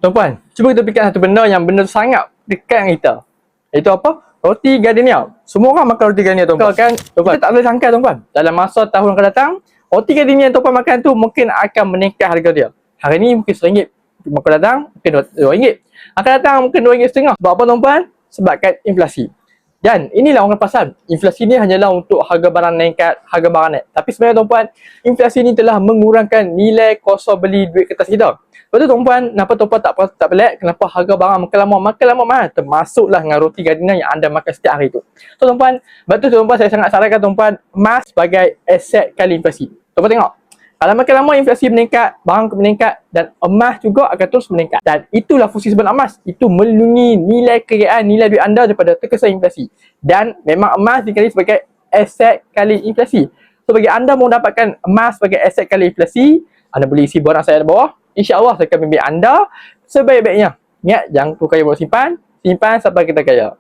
Tuan-puan, cuba kita fikir satu benda yang benda sangat dekat dengan kita. Itu apa? Roti gardenia. Semua orang makan roti gardenia, tuan-puan. Kan? Tuan-puan, kita tak boleh sangka, tuan-puan. Dalam masa tahun akan datang, roti gardenia yang tuan-puan makan tu mungkin akan meningkat harga dia. Hari ni mungkin RM1. Akan datang, mungkin RM2. Akan datang mungkin RM2.50. Sebab apa, tuan-puan? Sebabkan inflasi. Dan inilah orang pasal. Inflasi ni hanyalah untuk harga barang meningkat, harga barang naik. Tapi sebenarnya, tuan-puan, inflasi ni telah mengurangkan nilai kos beli duit kertas kita. Betul, tuan-puan, kenapa tuan-puan tak pelik kenapa harga barang makin lama mahal, termasuklah dengan roti gardenia yang anda makan setiap hari tu. So, tuan-puan, betul tuan-puan, saya sangat sarankan tuan-puan emas sebagai aset kali inflasi. Tuan-puan tengok, kalau makin lama inflasi meningkat, barang meningkat dan emas juga akan terus meningkat. Dan itulah fungsi sebenar emas. Itu melindungi nilai kekayaan, nilai duit anda daripada terkesan inflasi. Dan memang emas dikali sebagai aset kali inflasi. So, bagi anda mahu dapatkan emas sebagai aset kali inflasi, anda boleh isi borang saya di bawah. InsyaAllah saya akan bimbing anda sebaik-baiknya. Ingat, jangan tukar yang simpan. Simpan sampai kita kaya.